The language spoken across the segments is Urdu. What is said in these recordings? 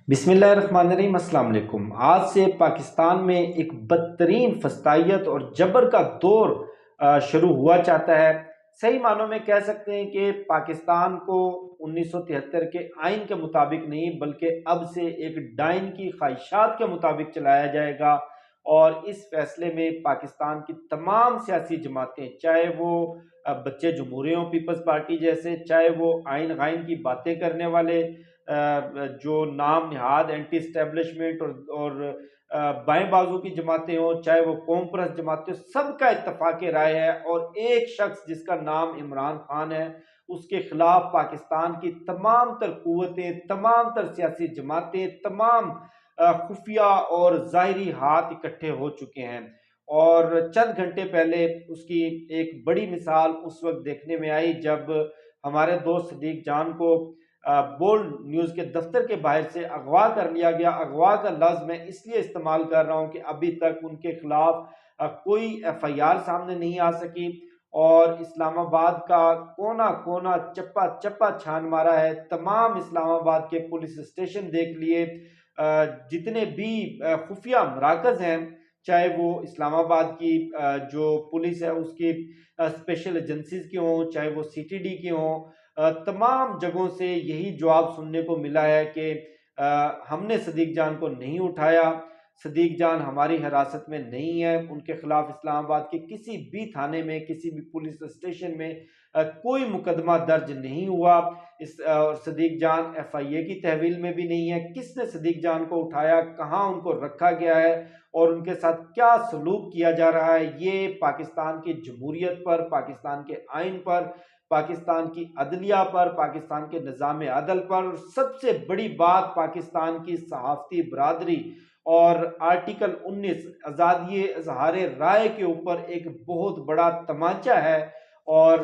بسم اللہ الرحمن الرحیم۔ السلام علیکم۔ آج سے پاکستان میں ایک بدترین فسطائیت اور جبر کا دور شروع ہوا چاہتا ہے۔ صحیح معنوں میں کہہ سکتے ہیں کہ پاکستان کو 1973 کے آئین کے مطابق نہیں بلکہ اب سے ایک ڈائن کی خواہشات کے مطابق چلایا جائے گا، اور اس فیصلے میں پاکستان کی تمام سیاسی جماعتیں، چاہے وہ بچے جمہوریوں پیپلز پارٹی جیسے، چاہے وہ آئین غائن کی باتیں کرنے والے جو نام نہاد اینٹی اسٹیبلشمنٹ اور بائیں بازو کی جماعتیں ہوں، چاہے وہ قوم پرست جماعتیں، سب کا اتفاق رائے ہے، اور ایک شخص جس کا نام عمران خان ہے، اس کے خلاف پاکستان کی تمام تر قوتیں، تمام تر سیاسی جماعتیں، تمام خفیہ اور ظاہری ہاتھ اکٹھے ہو چکے ہیں۔ اور چند گھنٹے پہلے اس کی ایک بڑی مثال اس وقت دیکھنے میں آئی جب ہمارے دوست صدیق جان کو بولڈ نیوز کے دفتر کے باہر سے اغوا کر لیا گیا۔ اغوا کا لفظ میں اس لیے استعمال کر رہا ہوں کہ ابھی تک ان کے خلاف کوئی ایف آئی آر سامنے نہیں آ سکی، اور اسلام آباد کا کونا کونا چپا چپا چھان مارا ہے۔ تمام اسلام آباد کے پولیس اسٹیشن دیکھ لیے، جتنے بھی خفیہ مراکز ہیں، چاہے وہ اسلام آباد کی جو پولیس ہے اس کی اسپیشل ایجنسیز کی ہوں، چاہے وہ سی ٹی ڈی کی ہوں، تمام جگہوں سے یہی جواب سننے کو ملا ہے کہ ہم نے صدیق جان کو نہیں اٹھایا، صدیق جان ہماری حراست میں نہیں ہے، ان کے خلاف اسلام آباد کے کسی بھی تھانے میں، کسی بھی پولیس اسٹیشن میں کوئی مقدمہ درج نہیں ہوا، اور صدیق جان ایف آئی اے کی تحویل میں بھی نہیں ہے۔ کس نے صدیق جان کو اٹھایا، کہاں ان کو رکھا گیا ہے اور ان کے ساتھ کیا سلوک کیا جا رہا ہے، یہ پاکستان کی جمہوریت پر، پاکستان کے آئین پر، پاکستان کی عدلیہ پر، پاکستان کے نظام عدل پر، اور سب سے بڑی بات پاکستان کی صحافتی برادری اور آرٹیکل 19 آزادی اظہار رائے کے اوپر ایک بہت بڑا تمانچہ ہے۔ اور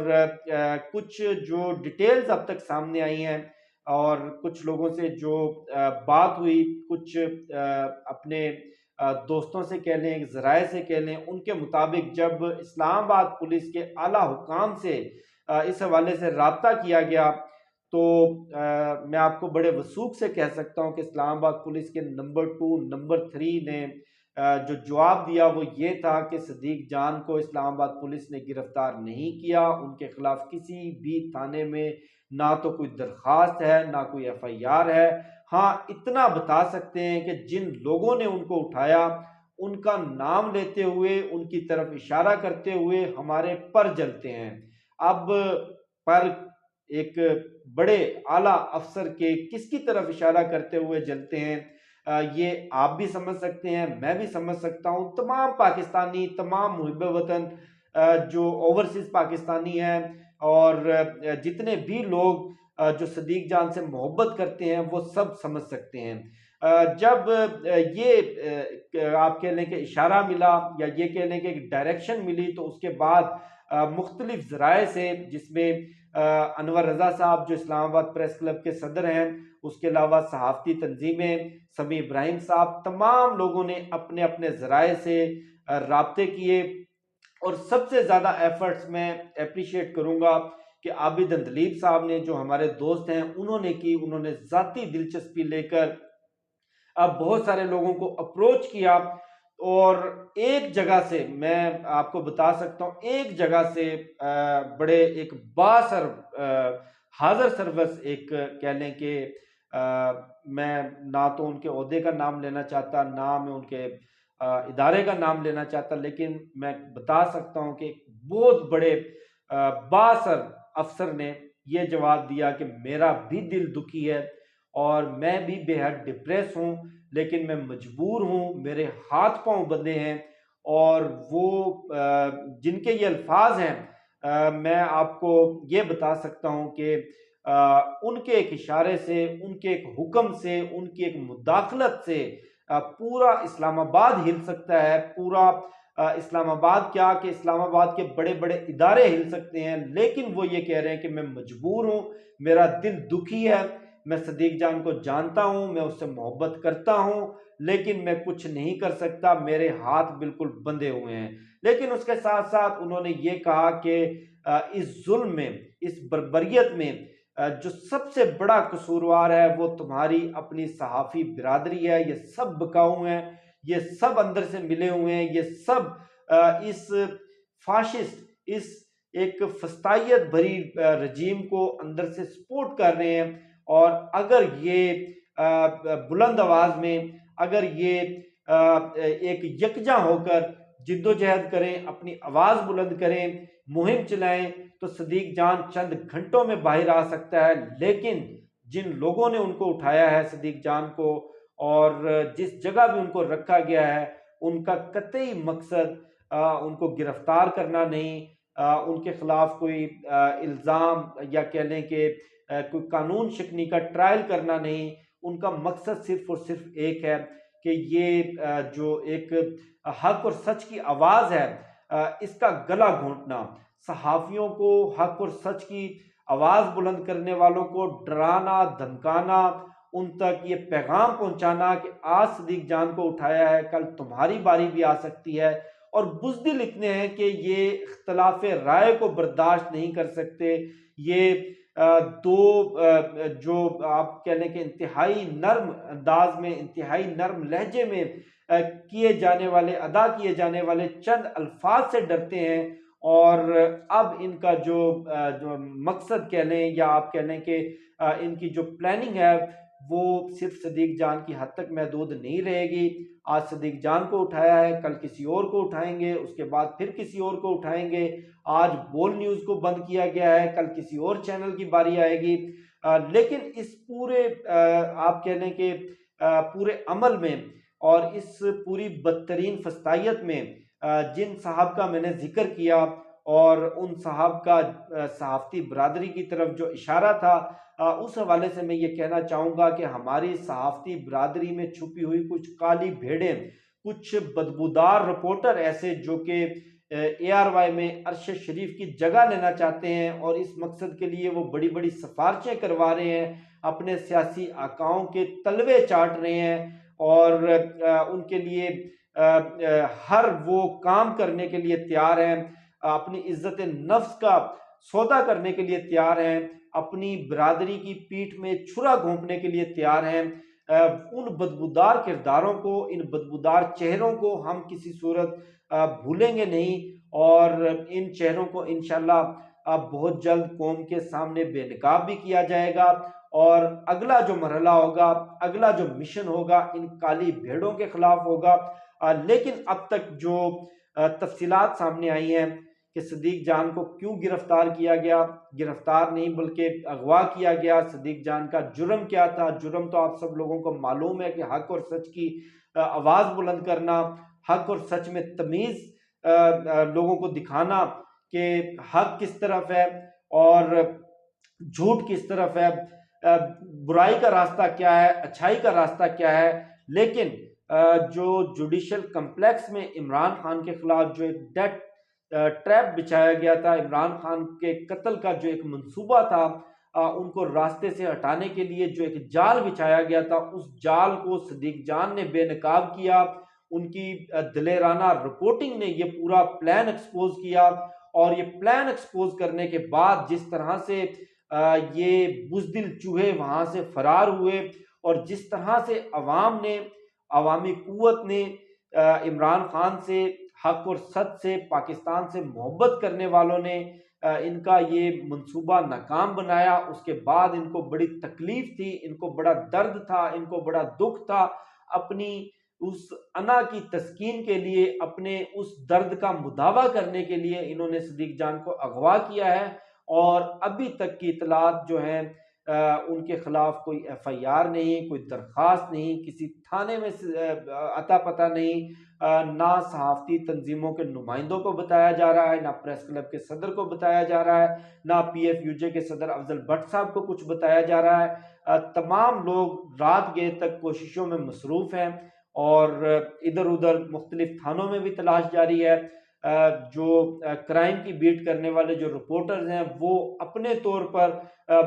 کچھ جو ڈیٹیلز اب تک سامنے آئی ہیں اور کچھ لوگوں سے جو بات ہوئی، کچھ اپنے دوستوں سے کہہ لیں، ذرائع سے کہہ لیں، ان کے مطابق جب اسلام آباد پولیس کے اعلیٰ حکام سے اس حوالے سے رابطہ کیا گیا تو میں آپ کو بڑے وثوق سے کہہ سکتا ہوں کہ اسلام آباد پولیس کے نمبر 2 نمبر 3 نے جو جواب دیا وہ یہ تھا کہ صدیق جان کو اسلام آباد پولیس نے گرفتار نہیں کیا، ان کے خلاف کسی بھی تھانے میں نہ تو کوئی درخواست ہے، نہ کوئی ایف آئی آر ہے۔ ہاں اتنا بتا سکتے ہیں کہ جن لوگوں نے ان کو اٹھایا ان کا نام لیتے ہوئے، ان کی طرف اشارہ کرتے ہوئے ہمارے پر جلتے ہیں۔ اب پر ایک بڑے اعلیٰ افسر کے کس کی طرف اشارہ کرتے ہوئے جلتے ہیں، یہ آپ بھی سمجھ سکتے ہیں، میں بھی سمجھ سکتا ہوں، تمام پاکستانی، تمام محب وطن جو اوورسیز پاکستانی ہیں اور جتنے بھی لوگ جو صدیق جان سے محبت کرتے ہیں وہ سب سمجھ سکتے ہیں۔ جب یہ آپ کہہ لیں کہ اشارہ ملا یا یہ کہہ لیں کہ ایک ڈائریکشن ملی، تو اس کے بعد مختلف ذرائع سے، جس میں انور رضا صاحب جو اسلام آباد پریس کلب کے صدر ہیں، اس کے علاوہ صحافتی تنظیمیں، سمیع ابراہیم صاحب، تمام لوگوں نے اپنے اپنے ذرائع سے رابطے کیے، اور سب سے زیادہ ایفرٹس میں اپریشیٹ کروں گا کہ عابد اندلیب صاحب نے، جو ہمارے دوست ہیں، انہوں نے کی، انہوں نے ذاتی دلچسپی لے کر اب بہت سارے لوگوں کو اپروچ کیا، اور ایک جگہ سے میں آپ کو بتا سکتا ہوں، ایک جگہ سے بڑے ایک باثر حاضر سروس، ایک کہہ لیں کہ میں نہ تو ان کے عہدے کا نام لینا چاہتا، نہ میں ان کے ادارے کا نام لینا چاہتا، لیکن میں بتا سکتا ہوں کہ ایک بہت بڑے باثر افسر نے یہ جواب دیا کہ میرا بھی دل دکھی ہے اور میں بھی بے حد ڈپریس ہوں، لیکن میں مجبور ہوں، میرے ہاتھ پاؤں بندھے ہیں، اور وہ جن کے یہ الفاظ ہیں، میں آپ کو یہ بتا سکتا ہوں کہ ان کے ایک اشارے سے، ان کے ایک حکم سے، ان کی ایک مداخلت سے پورا اسلام آباد ہل سکتا ہے۔ پورا اسلام آباد کیا کہ اسلام آباد کے بڑے بڑے ادارے ہل سکتے ہیں، لیکن وہ یہ کہہ رہے ہیں کہ میں مجبور ہوں، میرا دل دکھی ہے، میں صدیق جان کو جانتا ہوں، میں اس سے محبت کرتا ہوں، لیکن میں کچھ نہیں کر سکتا، میرے ہاتھ بالکل بندھے ہوئے ہیں۔ لیکن اس کے ساتھ ساتھ انہوں نے یہ کہا کہ اس ظلم میں، اس بربریت میں جو سب سے بڑا قصوروار ہے وہ تمہاری اپنی صحافی برادری ہے، یہ سب بکاؤ ہیں، یہ سب اندر سے ملے ہوئے ہیں، یہ سب اس فاشسٹ، اس ایک فسطائیت بھری رجیم کو اندر سے سپورٹ کر رہے ہیں۔ اور اگر یہ بلند آواز میں، اگر یہ ایک یکجا ہو کر جد و جہد کریں، اپنی آواز بلند کریں، مہم چلائیں، تو صدیق جان چند گھنٹوں میں باہر آ سکتا ہے۔ لیکن جن لوگوں نے ان کو اٹھایا ہے، صدیق جان کو، اور جس جگہ بھی ان کو رکھا گیا ہے، ان کا قطعی مقصد ان کو گرفتار کرنا نہیں، ان کے خلاف کوئی الزام یا کہہ لیں کہ کوئی قانون شکنی کا ٹرائل کرنا نہیں۔ ان کا مقصد صرف اور صرف ایک ہے کہ یہ جو ایک حق اور سچ کی آواز ہے، اس کا گلا گھونٹنا، صحافیوں کو، حق اور سچ کی آواز بلند کرنے والوں کو ڈرانا، دھمکانا، ان تک یہ پیغام پہنچانا کہ آج صدیق جان کو اٹھایا ہے، کل تمہاری باری بھی آ سکتی ہے۔ اور بزدل اتنے ہیں کہ یہ اختلاف رائے کو برداشت نہیں کر سکتے۔ یہ دو جو آپ کہہ لیں کہ انتہائی نرم انداز میں، انتہائی نرم لہجے میں کیے جانے والے، ادا کیے جانے والے چند الفاظ سے ڈرتے ہیں۔ اور اب ان کا جو مقصد کہہ لیں، یا آپ کہہ لیں کہ ان کی جو پلاننگ ہے، وہ صرف صدیق جان کی حد تک محدود نہیں رہے گی۔ آج صدیق جان کو اٹھایا ہے، کل کسی اور کو اٹھائیں گے، اس کے بعد پھر کسی اور کو اٹھائیں گے۔ آج بول نیوز کو بند کیا گیا ہے، کل کسی اور چینل کی باری آئے گی۔ لیکن اس پورے آپ کہہ لیں کہ پورے عمل میں، اور اس پوری بدترین فسطائیت میں، جن صاحب کا میں نے ذکر کیا، اور ان صاحب کا صحافتی برادری کی طرف جو اشارہ تھا، اس حوالے سے میں یہ کہنا چاہوں گا کہ ہماری صحافتی برادری میں چھپی ہوئی کچھ کالی بھیڑیں، کچھ بدبودار رپورٹر ایسے جو کہ ARY میں ارشد شریف کی جگہ لینا چاہتے ہیں، اور اس مقصد کے لیے وہ بڑی بڑی سفارشیں کروا رہے ہیں، اپنے سیاسی آقاؤں کے تلوے چاٹ رہے ہیں، اور ان کے لیے ہر وہ کام کرنے کے لیے تیار ہیں، اپنی عزت نفس کا سودا کرنے کے لیے تیار ہیں، اپنی برادری کی پیٹھ میں چھرا گھونپنے کے لیے تیار ہیں۔ ان بدبودار کرداروں کو، ان بدبودار چہروں کو ہم کسی صورت بھولیں گے نہیں، اور ان چہروں کو انشاءاللہ بہت جلد قوم کے سامنے بے نقاب بھی کیا جائے گا۔ اور اگلا جو مرحلہ ہوگا، اگلا جو مشن ہوگا، ان کالی بھیڑوں کے خلاف ہوگا۔ لیکن اب تک جو تفصیلات سامنے آئی ہیں کہ صدیق جان کو کیوں گرفتار کیا گیا، گرفتار نہیں بلکہ اغوا کیا گیا، صدیق جان کا جرم کیا تھا؟ جرم تو آپ سب لوگوں کو معلوم ہے کہ حق اور سچ کی آواز بلند کرنا، حق اور سچ میں تمیز لوگوں کو دکھانا کہ حق کس طرف ہے اور جھوٹ کس طرف ہے، برائی کا راستہ کیا ہے، اچھائی کا راستہ کیا ہے۔ لیکن جو جوڈیشل کمپلیکس میں عمران خان کے خلاف جو ایک ڈیتھ ٹریپ بچھایا گیا تھا، عمران خان کے قتل کا جو ایک منصوبہ تھا، ان کو راستے سے ہٹانے کے لیے جو ایک جال بچھایا گیا تھا، اس جال کو صدیق جان نے بے نقاب کیا۔ ان کی دلیرانہ رپورٹنگ نے یہ پورا پلان ایکسپوز کیا، اور یہ پلان ایکسپوز کرنے کے بعد جس طرح سے یہ بزدل چوہے وہاں سے فرار ہوئے، اور جس طرح سے عوام نے، عوامی قوت نے عمران خان سے، حق اور سچ سے، پاکستان سے محبت کرنے والوں نے ان کا یہ منصوبہ ناکام بنایا۔ اس کے بعد ان کو بڑی تکلیف تھی، ان کو بڑا درد تھا، ان کو بڑا دکھ تھا۔ اپنی اس انا کی تسکین کے لیے، اپنے اس درد کا مداوع کرنے کے لیے انہوں نے صدیق جان کو اغوا کیا ہے، اور ابھی تک کی اطلاعات جو ہیں ان کے خلاف کوئی FIR نہیں، کوئی درخواست نہیں، کسی تھانے میں اتا پتہ نہیں، نہ صحافتی تنظیموں کے نمائندوں کو بتایا جا رہا ہے، نہ پریس کلب کے صدر کو بتایا جا رہا ہے، نہ PFUJ کے صدر افضل بٹ صاحب کو کچھ بتایا جا رہا ہے۔ تمام لوگ رات گئے تک کوششوں میں مصروف ہیں، اور ادھر ادھر مختلف تھانوں میں بھی تلاش جاری ہے۔ جو کرائم کی بیٹ کرنے والے جو رپورٹرز ہیں، وہ اپنے طور پر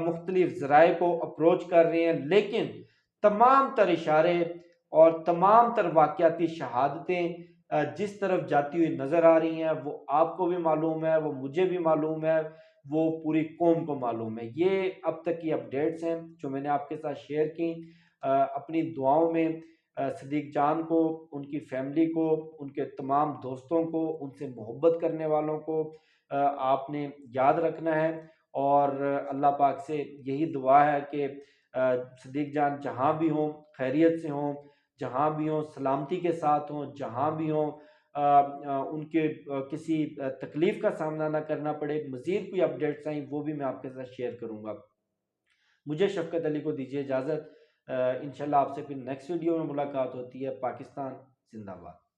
مختلف ذرائع کو اپروچ کر رہے ہیں، لیکن تمام تر اشارے اور تمام تر واقعاتی شہادتیں جس طرف جاتی ہوئی نظر آ رہی ہیں، وہ آپ کو بھی معلوم ہے، وہ مجھے بھی معلوم ہے، وہ پوری قوم کو معلوم ہے۔ یہ اب تک کی اپڈیٹس ہیں جو میں نے آپ کے ساتھ شیئر کی۔ اپنی دعاؤں میں صدیق جان کو، ان کی فیملی کو، ان کے تمام دوستوں کو، ان سے محبت کرنے والوں کو آپ نے یاد رکھنا ہے، اور اللہ پاک سے یہی دعا ہے کہ صدیق جان جہاں بھی ہوں خیریت سے ہوں، جہاں بھی ہوں سلامتی کے ساتھ ہوں، جہاں بھی ہوں ان کے کسی تکلیف کا سامنا نہ کرنا پڑے۔ مزید کوئی اپڈیٹس آئیں وہ بھی میں آپ کے ساتھ شیئر کروں گا۔ مجھے شفقت علی کو دیجیے اجازت، انشاءاللہ آپ سے پھر نیکسٹ ویڈیو میں ملاقات ہوتی ہے۔ پاکستان زندہ باد۔